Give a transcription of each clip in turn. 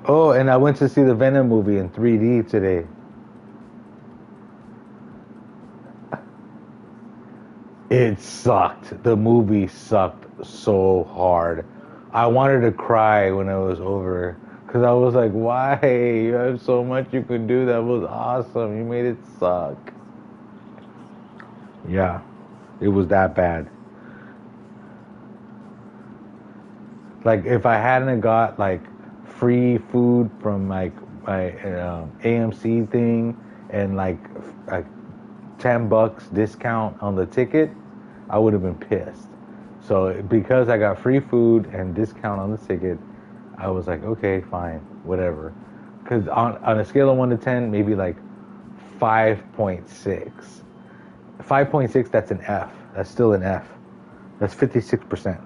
Oh, and I went to see the Venom movie in 3D today. It sucked. The movie sucked so hard. I wanted to cry when it was over because I was like, "Why? You have so much you could do. That was awesome. You made it suck." Yeah, it was that bad. Like if I hadn't got like free food from like my AMC thing and like $10 discount on the ticket, I would have been pissed. So because I got free food and discount on the ticket, I was like, okay, fine, whatever. Because on a scale of 1 to 10, maybe like 5.6. 5.6, that's an F. That's still an F. That's 56%.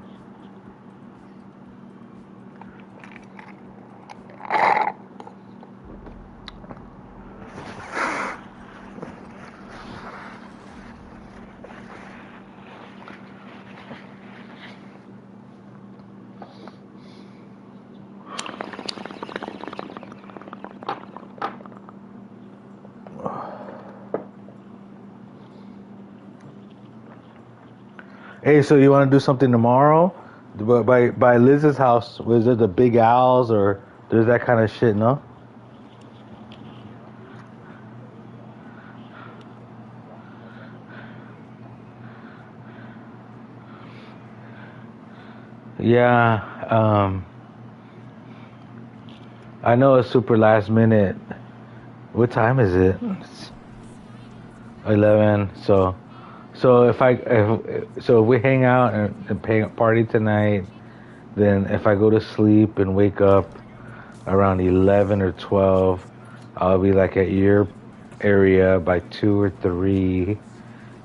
Hey, so you want to do something tomorrow? By Liz's house, was there the big owls or there's that kind of shit, no? Yeah, I know it's super last minute. What time is it? It's 11. So if we hang out and party tonight, then if I go to sleep and wake up around 11 or 12, I'll be like at your area by 2 or 3,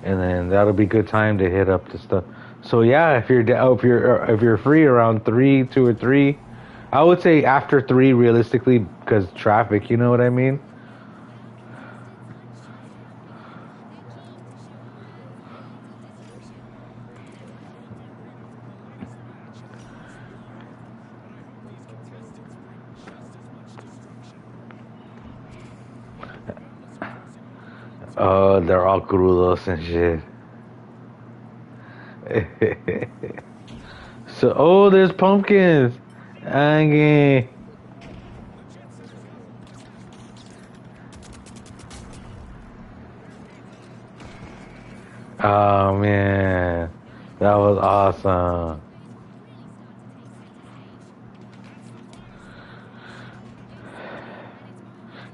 and then that'll be good time to hit up the stuff. So yeah, if you're free around 3, 2 or 3, I would say after 3 realistically because traffic. You know what I mean? Oh, they're all crudos and shit. So, oh, there's pumpkins. Okay. Oh man, that was awesome.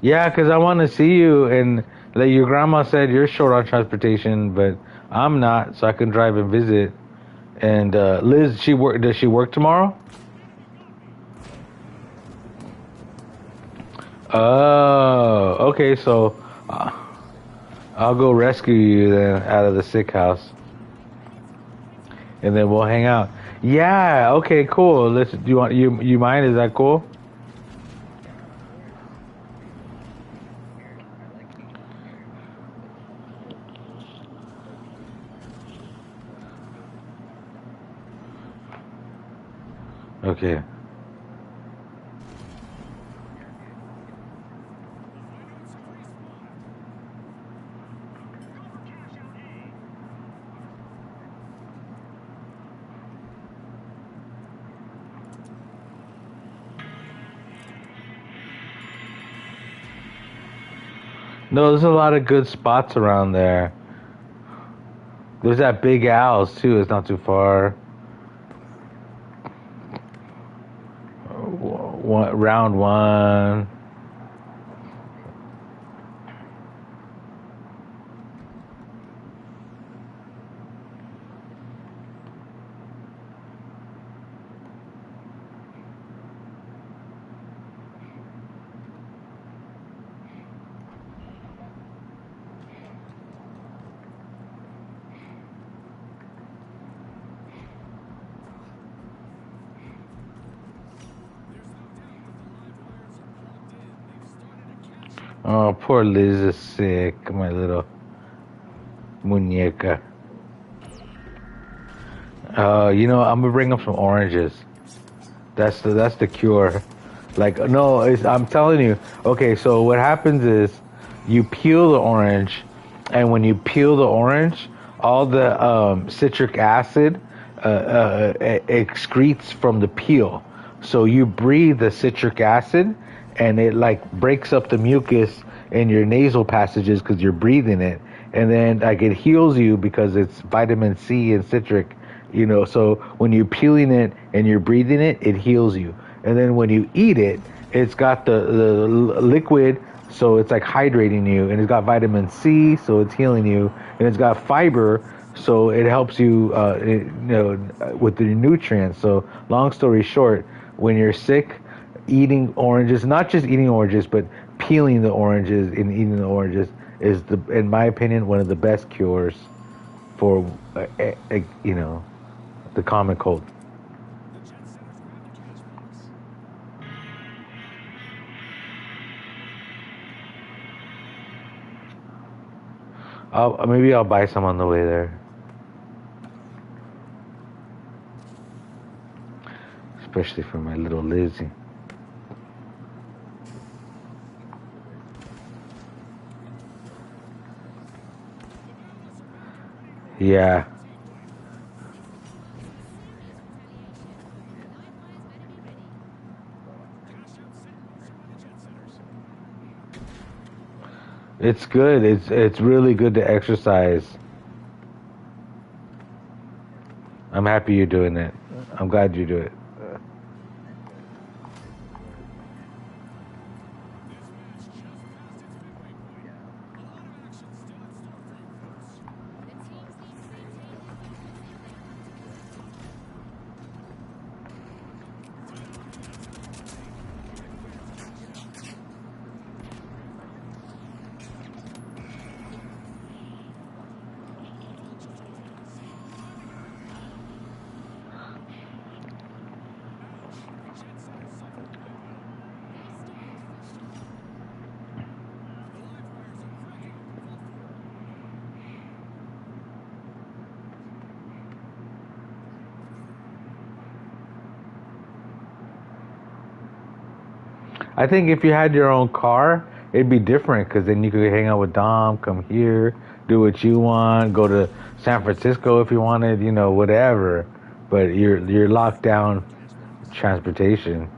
Yeah, 'cause I want to see you, and like your grandma said, you're short on transportation, but I'm not, so I can drive and visit. And Liz, she work. Does she work tomorrow? Oh, okay. So I'll go rescue you then out of the sick house, and then we'll hang out. Yeah. Okay. Cool. Let's. Do you mind? Is that cool? Okay. No, there's a lot of good spots around there. There's that Big Al's too. It's not too far. Round one. Oh, poor Liz is sick. My little muñeca. I'm gonna bring up some oranges. That's the cure. Like no, I'm telling you. Okay, so what happens is you peel the orange, and when you peel the orange, all the citric acid excretes from the peel. So you breathe the citric acid, and it like breaks up the mucus in your nasal passages because you're breathing it, and then like it heals you because it's vitamin C and citric. So when you're peeling it and you're breathing it, it heals you. And then when you eat it, it's got the liquid, so it's like hydrating you, and it's got vitamin C, so it's healing you, and it's got fiber, so it helps you, with the nutrients. So long story short, when you're sick, eating oranges, not just eating oranges, but peeling the oranges and eating the oranges is in my opinion, one of the best cures for, the common cold. Maybe I'll buy some on the way there, especially for my little Lizzie. Yeah, it's good. It's really good to exercise. I'm happy you're doing it. I'm glad you do it. I think if you had your own car, it'd be different because then you could hang out with Dom, come here, do what you want, go to San Francisco if you wanted, whatever. But you're locked down transportation.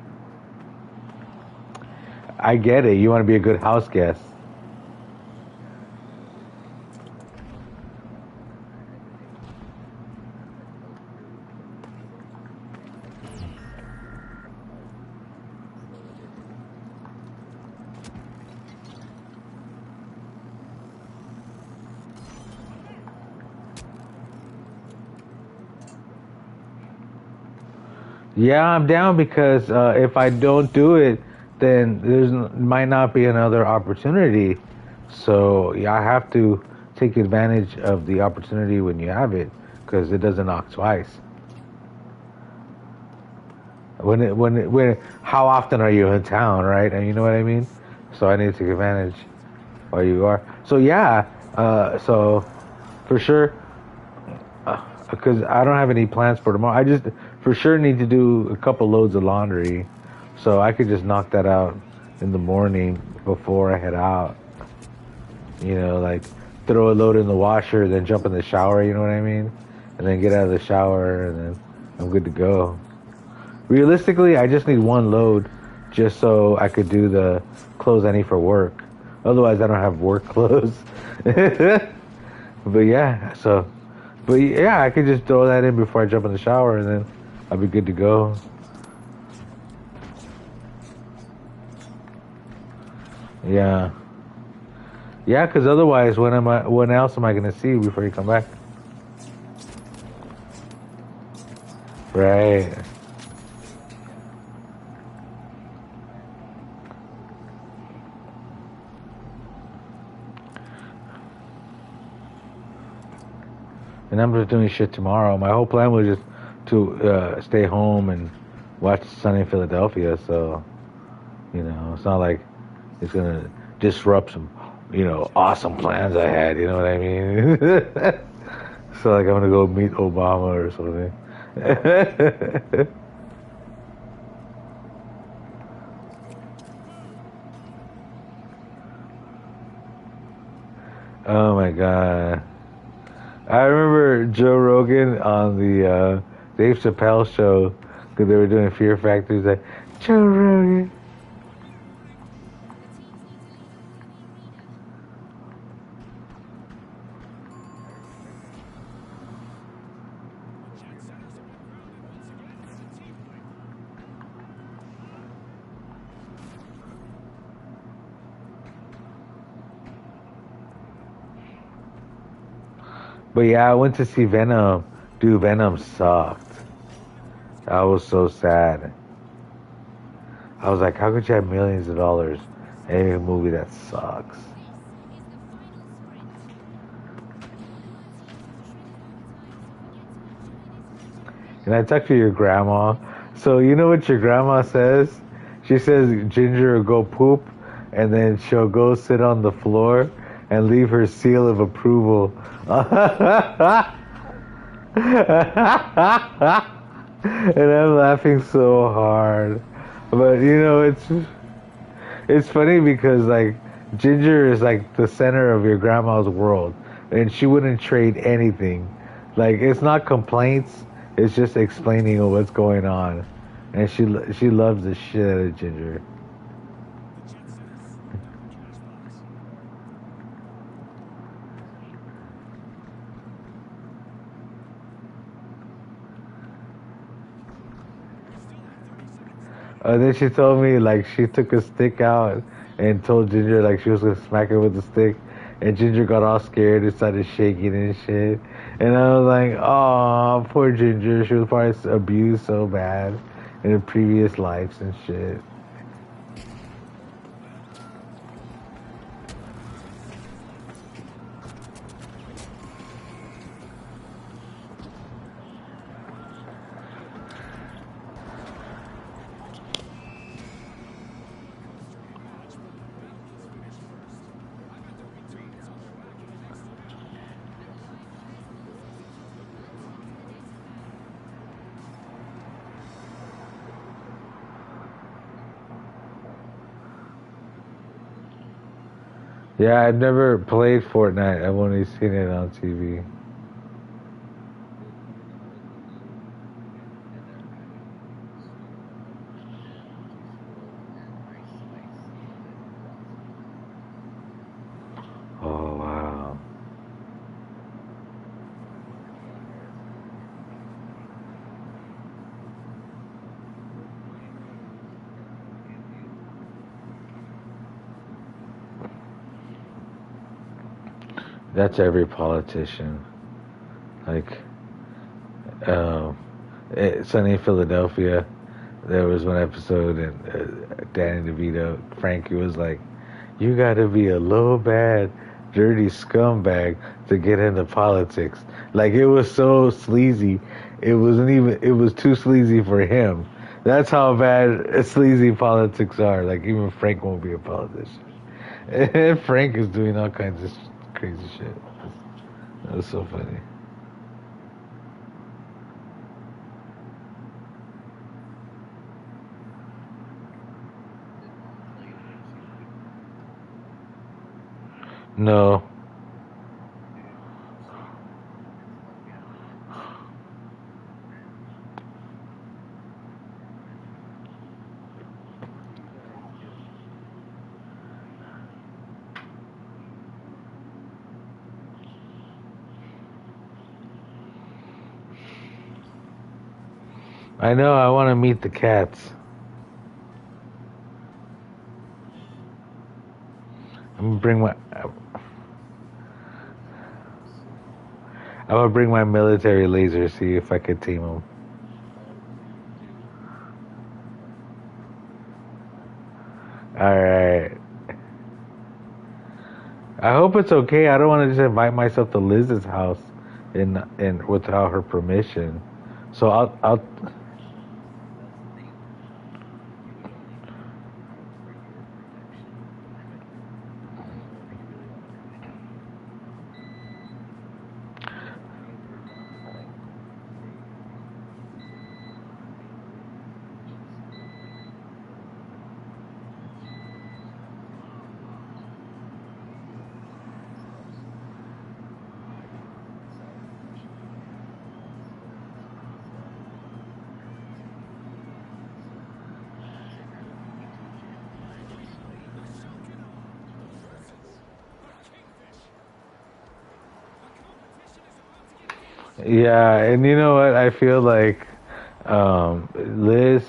I get it. You want to be a good house guest. Yeah, I'm down because if I don't do it, then might not be another opportunity. So yeah, I have to take advantage of the opportunity when you have it because it doesn't knock twice. How often are you in town, right? And you know what I mean? So I need to take advantage while you are. So yeah, so for sure, because I don't have any plans for tomorrow. I just for sure need to do a couple loads of laundry, so I could just knock that out in the morning before I head out. Like throw a load in the washer, then jump in the shower. You know what I mean? And then get out of the shower, and then I'm good to go. Realistically, I just need one load, just so I could do the clothes I need for work. Otherwise, I don't have work clothes. But yeah, but yeah, I could just throw that in before I jump in the shower, and then I'll be good to go. Yeah, yeah, because otherwise, when else am I gonna see you before you come back? Right. And I'm just doing shit tomorrow. My whole plan was just to stay home and watch Sunny in Philadelphia. So, it's not like it's gonna disrupt some, awesome plans I had. You know what I mean? So like I'm gonna go meet Obama or something. Oh my god. I remember Joe Rogan on the Dave Chappelle show because they were doing Fear Factor. He's like, Joe Rogan. But yeah, I went to see Venom. Dude, Venom sucked. I was so sad. I was like, how could you have millions of dollars and make a movie that sucks? And I talked to your grandma. So you know what your grandma says? She says Ginger will go poop and then she'll go sit on the floor and leave her seal of approval. And I'm laughing so hard. But you know, it's funny because like Ginger is like the center of your grandma's world and she wouldn't trade anything. Like it's not complaints, it's just explaining what's going on. And she loves the shit out of Ginger. Then she told me like she took a stick out and told Ginger like she was gonna smack her with the stick, and Ginger got all scared and started shaking and shit. And I was like, oh, poor Ginger. She was probably abused so bad in her previous lives and shit. Yeah, I've never played Fortnite. I've only seen it on TV. Oh wow. That's every politician. Like, um, Sunny in Philadelphia, there was one episode, and Danny DeVito, Frankie was like, "You got to be a low, bad, dirty scumbag to get into politics." Like it was so sleazy. It wasn't even. It was too sleazy for him. That's how bad sleazy politics are. Like even Frank won't be a politician. And Frank is doing all kinds of crazy shit. That was so funny. No, I know. I want to meet the cats. I'm gonna bring my. I'm gonna bring my military laser. See if I could team them. All right. I hope it's okay. I don't want to just invite myself to Liz's house in without her permission. So I'll. Yeah, and you know what? I feel like Liz,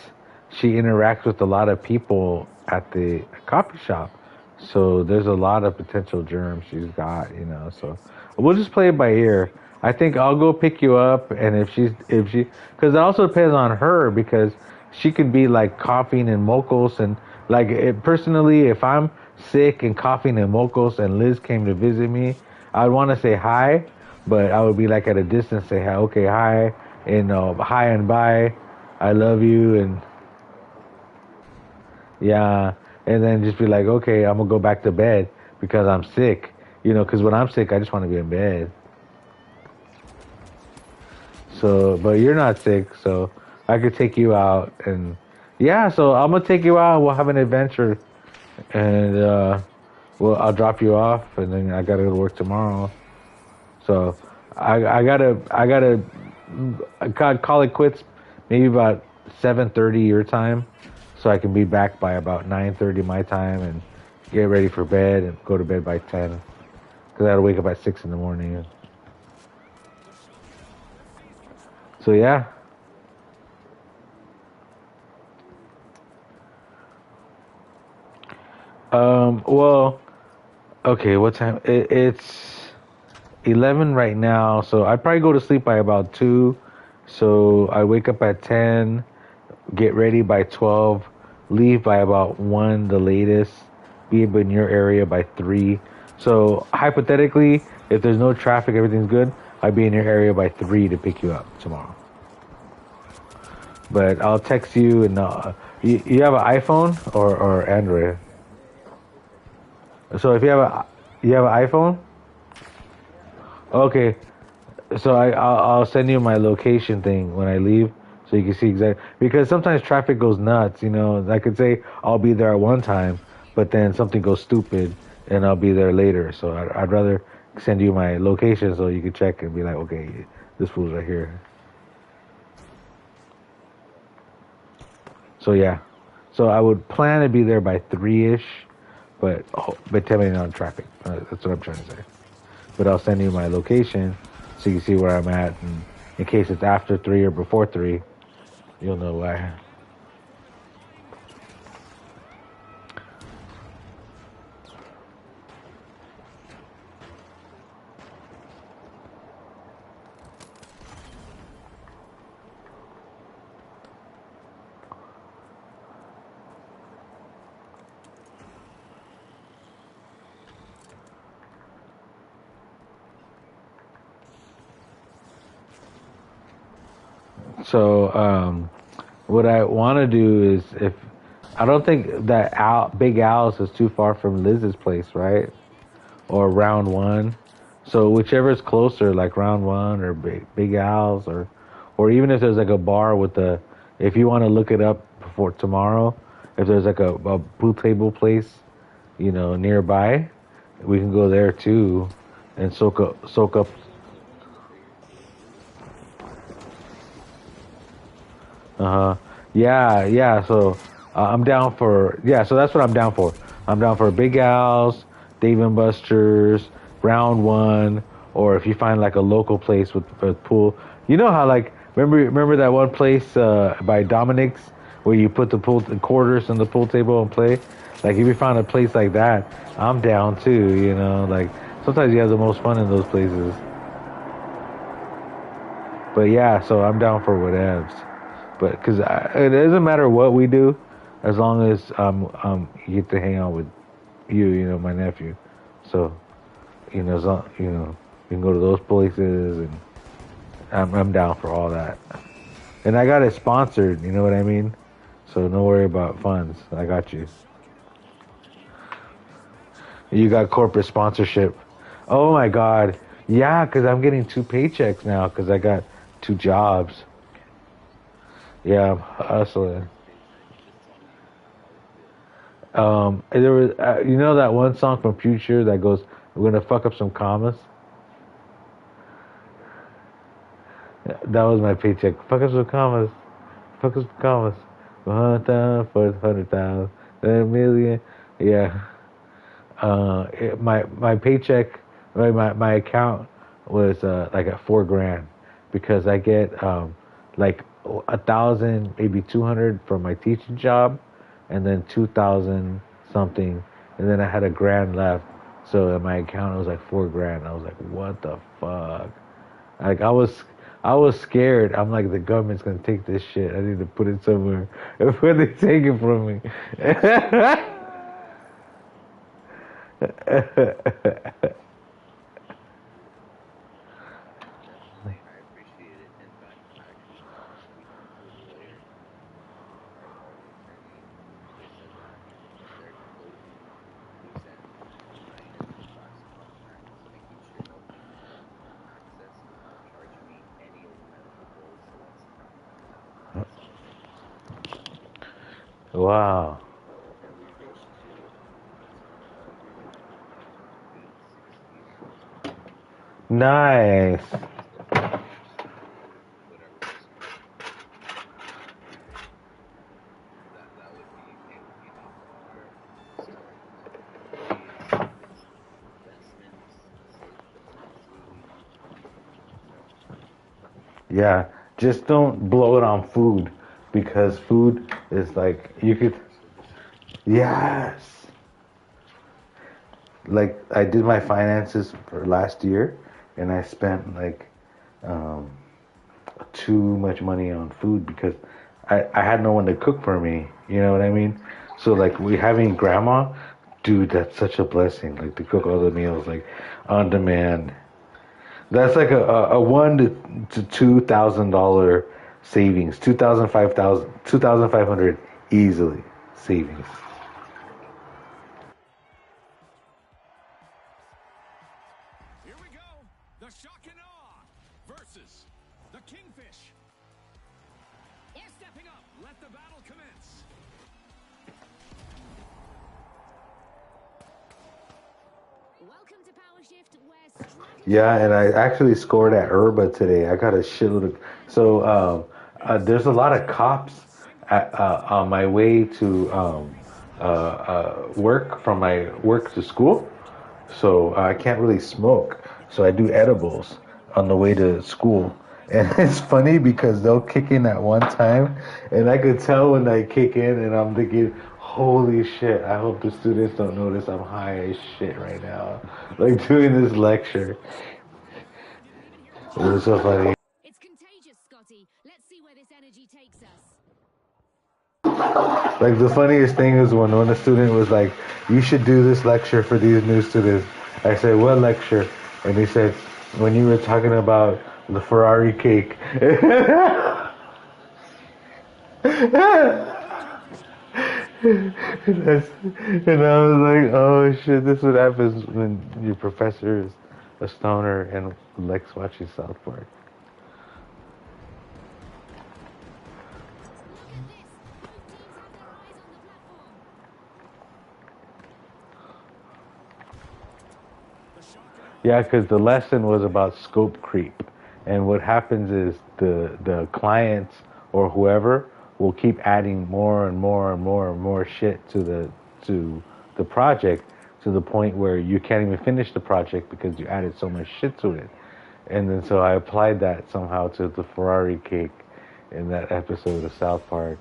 she interacts with a lot of people at the coffee shop. So there's a lot of potential germs she's got, you know. So we'll just play it by ear. I think I'll go pick you up, and because it also depends on her because she could be like coughing and mocos, and like personally, if I'm sick and coughing and mocos, and Liz came to visit me, I'd want to say hi, but I would be like at a distance, say hi, okay, hi, and hi and bye, I love you, and yeah, and then just be like, okay, I'm gonna go back to bed because I'm sick, you know, because when I'm sick, I just want to be in bed. So, but you're not sick, so I could take you out, and yeah, so I'm gonna take you out. We'll have an adventure, and well, I'll drop you off, and then I gotta go to work tomorrow. So I gotta call it quits maybe about 7:30 your time, so I can be back by about 9:30 my time and get ready for bed and go to bed by 10 because I gotta wake up at 6 in the morning. So yeah, well, okay, what time? It's 11 right now, so I probably go to sleep by about 2. So I wake up at 10, get ready by 12, leave by about 1 the latest, be in your area by 3. So hypothetically, if there's no traffic, everything's good, I'd be in your area by 3 to pick you up tomorrow. But I'll text you, and you have an iPhone or Android. So if you have an iPhone, okay. So I'll send you my location thing when I leave, so you can see exactly. Because sometimes traffic goes nuts. You know, I could say I'll be there at one time, but then something goes stupid, and I'll be there later. So I'd rather send you my location so you can check and be like, okay, this fool's right here. So yeah, so I would plan to be there by 3 ish, but depending on traffic, that's what I'm trying to say. But I'll send you my location so you can see where I'm at, and in case it's after 3 or before 3, you'll know why. So, what I want to do is if I don't think that Big Al's is too far from Liz's place, right? Or Round One. So whichever is closer, like Round One or Big Al's, or even if there's like a bar with the, if you want to look it up before tomorrow, if there's like a pool table place, you know, nearby, we can go there too, and soak up. Uh huh. Yeah, yeah. So I'm down for, yeah. So that's what I'm down for. I'm down for Big Al's, Dave and Buster's, Round One, or if you find like a local place with pool. You know how like remember that one place by Dominic's where you put the quarters on the pool table and play. Like if you find a place like that, I'm down too. You know, like sometimes you have the most fun in those places. But yeah, so I'm down for whatevs. But because it doesn't matter what we do, as long as you get to hang out with you know, my nephew. So you know, you know, we can go to those places, and I'm down for all that. And I got it sponsored. You know what I mean? So no worry about funds. I got you. You got corporate sponsorship. Oh my God. Yeah, because I'm getting 2 paychecks now because I got 2 jobs. Yeah, I'm hustling. There was, you know, that one song from Future that goes, "We're gonna fuck up some commas." That was my paycheck. Fuck up some commas. Fuck up some commas. 100,000 for 100,000, then a million. Yeah. My paycheck, my account was like at 4 grand. because I get like 1,000, maybe 200 from my teaching job, and then 2,000 something, and then I had a grand left. So in my account it was like 4 grand. I was like, what the fuck? Like I was scared. I'm like, the government's gonna take this shit. I need to put it somewhere before they take it from me. Wow. Nice. Yeah, just don't blow it on food because food is like you could. Yes, like I did my finances for last year, and I spent like um, too much money on food because I had no one to cook for me. You know what I mean? So like we having grandma, dude, that's such a blessing. Like to cook all the meals like on demand. That's like a $1 to $2,000 savings. 2,500 easily savings. Here we go. The shock and awe versus the Kingfish. They're stepping up. Let the battle commence. Welcome to Power Shift, where strategy Yeah, and I meets actually scored at Herba today. I got a shitload of. So there's a lot of cops on my way to work from my work to school. So I can't really smoke. So I do edibles on the way to school. And it's funny because they'll kick in at one time, and I could tell when they kick in, and I'm thinking, holy shit, I hope the students don't notice I'm high as shit right now. Like doing this lecture. didn't even hear the It was chime. so funny. It's contagious, Scotty. Let's see where this energy takes us. Like the funniest thing is when a student was like, "You should do this lecture for these new students." I said, "What lecture?" And he said, "When you were talking about the Ferrari cake." And I was like, "Oh shit, this is what happens when your professor is a stoner and likes watching South Park." Look at this. Both teams have their eyes on the platform. The shock and awe Yeah, because the continues. lesson was about scope creep, and what happens is the clients or whoever will keep adding more and more and more and more shit to the project to the point where you can't even finish the project because you added so much shit to it. And then so I applied that somehow to the Ferrari cake in that episode of South Park.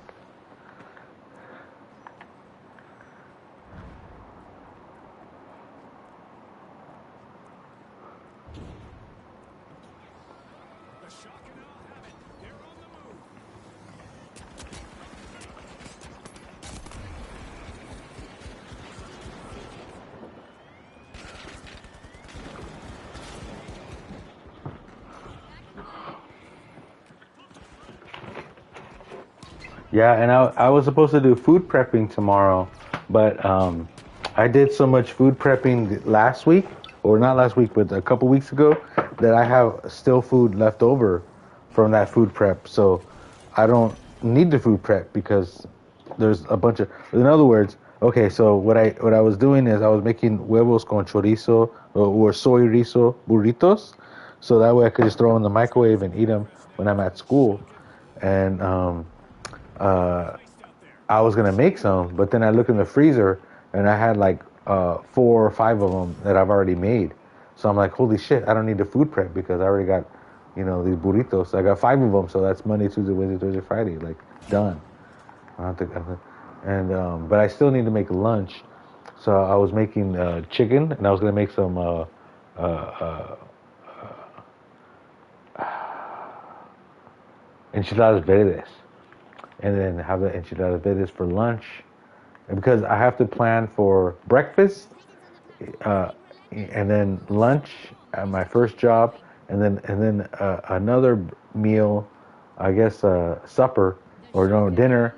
The shock and awe have it. They're on the move. Yeah, and I was supposed to do food prepping tomorrow, but I did so much food prepping last week, or not last week, but a couple weeks ago, that I have still food left over from that food prep. So I don't need the food prep because there's a bunch of. In other words, okay, so what I was doing is I was making huevos con chorizo or soy rizo burritos, so that way I could just throw them in the microwave and eat them when I'm at school, and uh, Iced out there. I was gonna make some, but then I looked in the freezer and I had like 4 or 5 of them that I've already made. So I'm like, holy shit, I don't need the food prep because I already got, these burritos. I got 5 of them, so that's Monday, Tuesday, Wednesday, Thursday, Friday. Like, done. I don't think, but I still need to make lunch. So I was making chicken, and I was gonna make some enchiladas verdes, and then have the enchiladas verdes for lunch. And because I have to plan for breakfast, and then lunch at my first job, and then another meal, I guess supper or no dinner,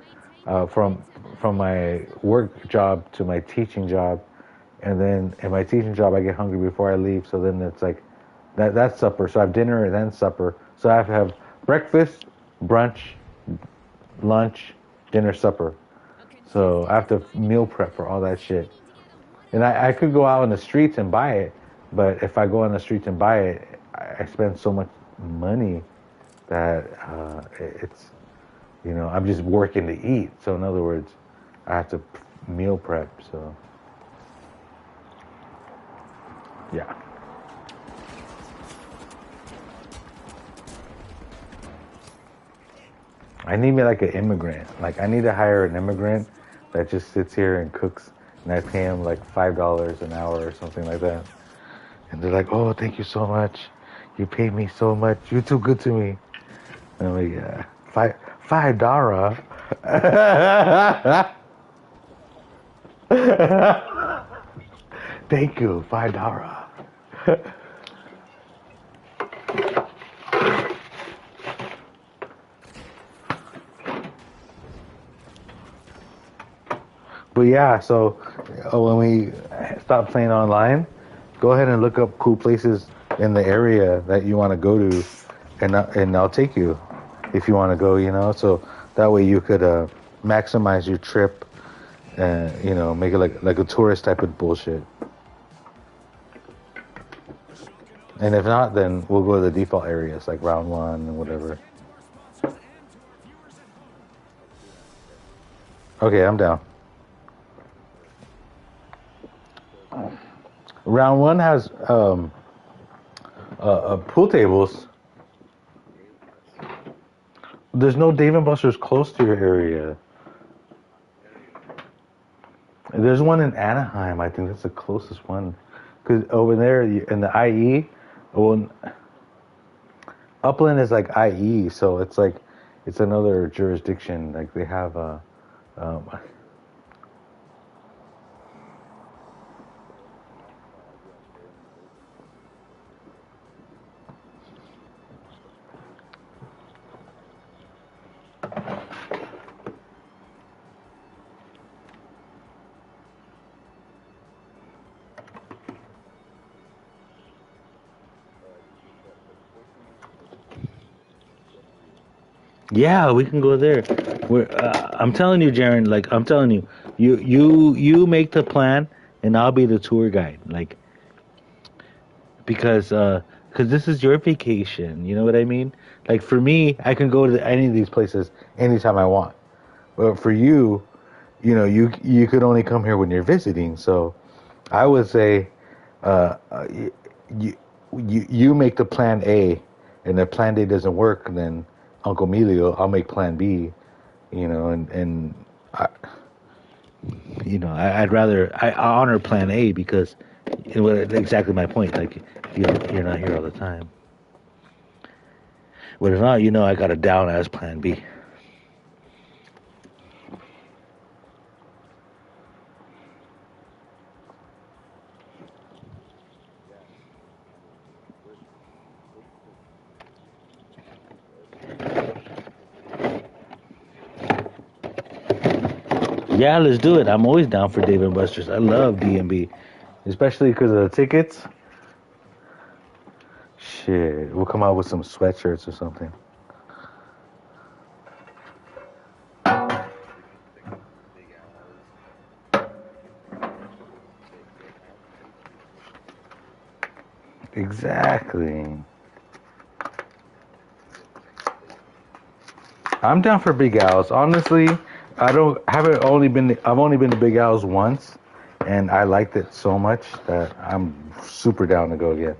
from my work job to my teaching job, and then in my teaching job I get hungry before I leave, so then it's like that's supper. So I have dinner and then supper. So I have to have breakfast, brunch, lunch, dinner, supper. So I have to meal prep for all that shit. And I could go out on the streets and buy it, but if I go on the streets and buy it, I spend so much money that it's, I'm just working to eat. So in other words, I have to meal prep. So yeah. I need me like an immigrant. Like I need to hire an immigrant that just sits here and cooks, and I pay him like $5 an hour or something like that. And they're like, "Oh, thank you so much. You pay me so much. You're too good to me." And I'm like, "Yeah, $5." Thank you, $5. But yeah, so when we stop playing online, go ahead and look up cool places in the area that you want to go to, and I'll take you if you want to go. So that way you could maximize your trip, and make it like a tourist type of bullshit. And if not, then we'll go to the default areas like round 1 and whatever. Okay, I'm down. Round 1 has pool tables. There's no Dave and Buster's close to your area. There's one in Anaheim. I think that's the closest one. Because over there in the IE, well, Upland is like IE, so it's like it's another jurisdiction. Like they have yeah, we can go there. I'm telling you, Jaren. Like I'm telling you, you make the plan, and I'll be the tour guide. Like because this is your vacation. You know what I mean? Like for me, I can go to any of these places anytime I want. But for you, you could only come here when you're visiting. So I would say, you make the plan A, and if plan A doesn't work, then Uncle Emilio, I'll make plan B, and I, I'd rather I honor plan A because exactly my point. Like you're not here all the time. But if not, I got it down as plan B. Yeah, let's do it. I'm always down for Dave and Buster's. I love D&B, especially because of the tickets. Shit, we'll come out with some sweatshirts or something. Exactly. I'm down for Big Al's. Honestly, I've only been to Big Al's once, and I liked it so much that I'm super down to go again.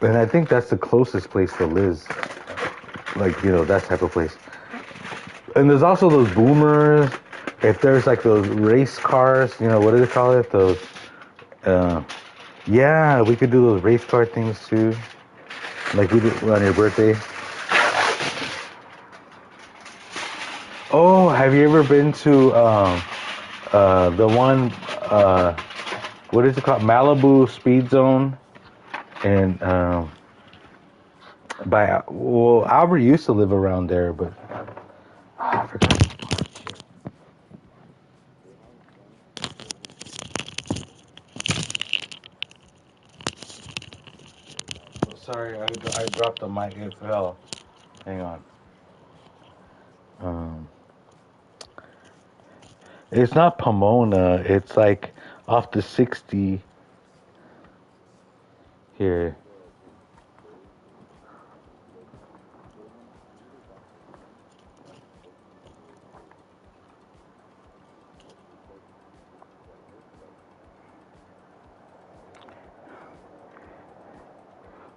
And I think that's the closest place to Liz. Like, that type of place. And there's also those boomers. If there's like those race cars, what do they call it? Those, uh, yeah, we could do those race car things too. Like we did on your birthday. Oh, have you ever been to the one, what is it called? Malibu Speed Zone? And well, Albert used to live around there, but I forgot. Sorry, I dropped the mic. It fell. Hang on. Um, it's not Pomona. It's like off the 60 here.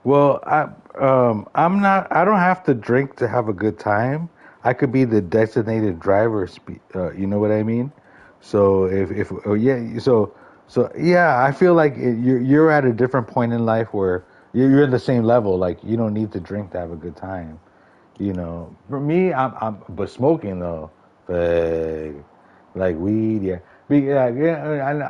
Well, I'm not. I don't have to drink to have a good time. I could be the designated driver. You know what I mean? So if oh yeah, so yeah, I feel like you're at a different point in life where you're in the same level. Like you don't need to drink to have a good time. For me, but smoking though, but like weed, yeah, yeah, and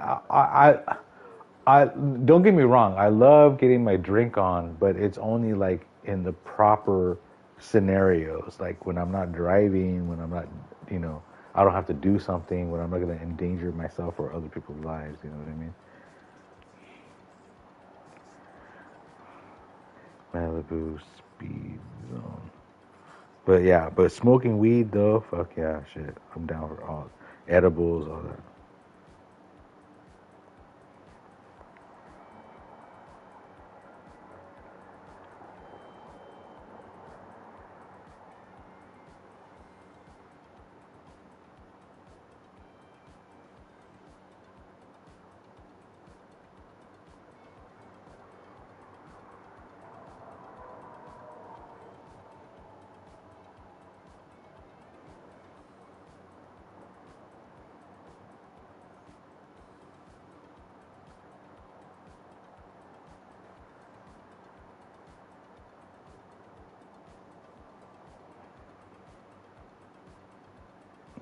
I don't get me wrong. I love getting my drink on, but it's only like in the proper scenarios, like when I'm not driving, when I'm not, I don't have to do something, when I'm not going to endanger myself or other people's lives. You know what I mean? Malibu speed zone. But yeah, but smoking weed though, fuck yeah, shit. I'm down for all edibles, all that.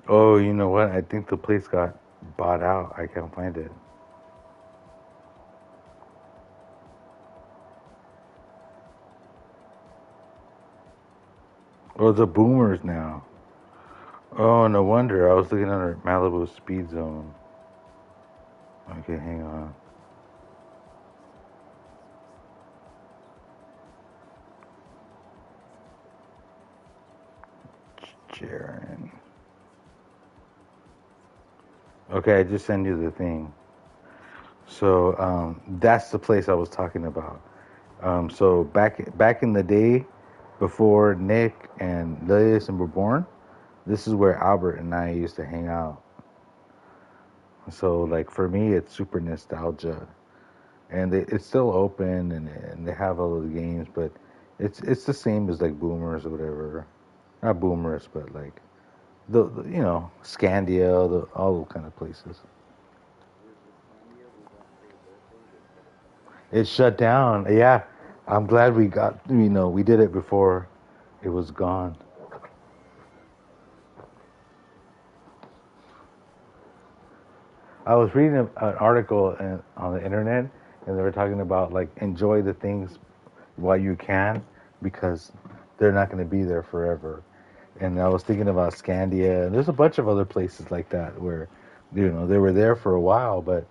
Oh, you know what? I think the place got bought out. I can't find it. Oh, the boomers now. Oh, no wonder. I was looking at our Malibu speed zone. Okay, hang on. Jaren. Okay, I just sent you the thing. So that's the place I was talking about. So back in the day, before Nick and Lilius and were born, this is where Albert and I used to hang out. So like for me, it's super nostalgia, and it's still open and they have all the games, but it's the same as like Boomers or whatever. Not Boomers, but like Scandia, all those kind of places. It shut down. Yeah, I'm glad we did it before it was gone. I was reading an article on the internet, and they were talking about like enjoy the things while you can, because they're not going to be there forever. And I was thinking about Scandia, and there's a bunch of other places like that where, they were there for a while, but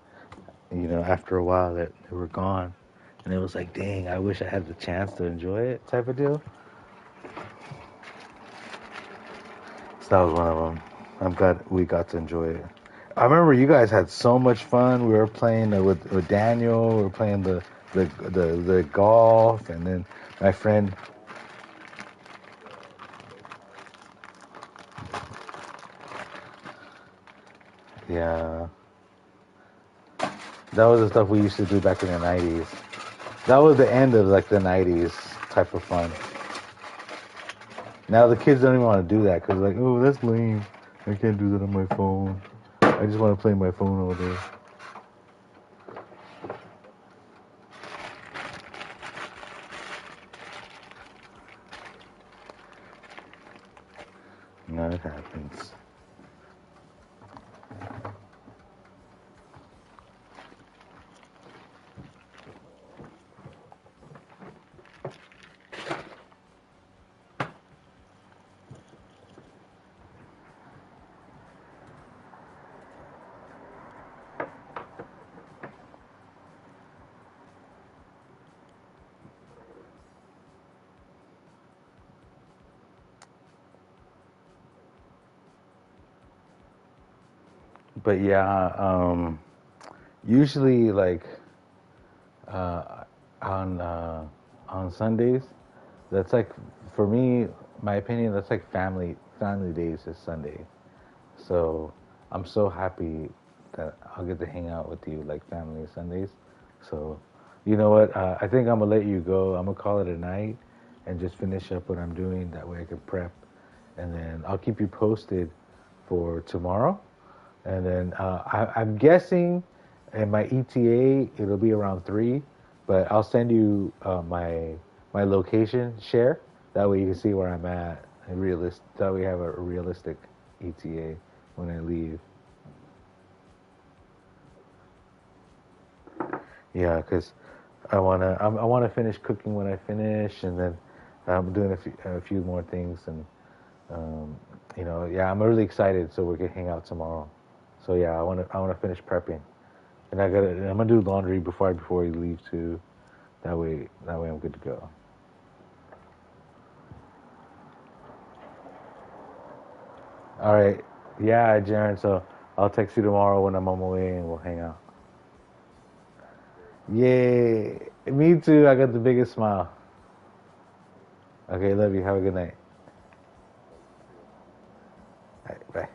after a while that they were gone, and it was like, dang, I wish I had the chance to enjoy it, type of deal. So that was one of them. I'm glad we got to enjoy it. I remember you guys had so much fun. We were playing with Daniel. We were playing the golf, and then my friend. Yeah, that was the stuff we used to do back in the '90s. That was the end of like the '90s type of fun. Now the kids don't even want to do that because like, oh, that's lame. I can't do that on my phone. I just want to play my phone all day. No, it happens. But yeah, usually like uh, on Sundays, that's like for me, my opinion. That's like family days is Sunday. So I'm so happy that I'll get to hang out with you like family Sundays. So you know what? I think I'm gonna let you go. I'm gonna call it a night and just finish up what I'm doing. That way I can prep, and then I'll keep you posted for tomorrow. And then I'm guessing in my ETA it'll be around 3, but I'll send you my location share. That way you can see where I'm at. And that way you have a realistic ETA when I leave. Yeah, because I wanna finish cooking when I finish, and then I'm doing a few more things, and yeah, I'm really excited so we can hang out tomorrow. So yeah, I wanna finish prepping. And I'm gonna do laundry before you leave too. That way I'm good to go. All right. Yeah, Jaren. So I'll text you tomorrow when I'm on my way and we'll hang out. Yay. Me too. I got the biggest smile. Okay, love you. Have a good night. All right, bye.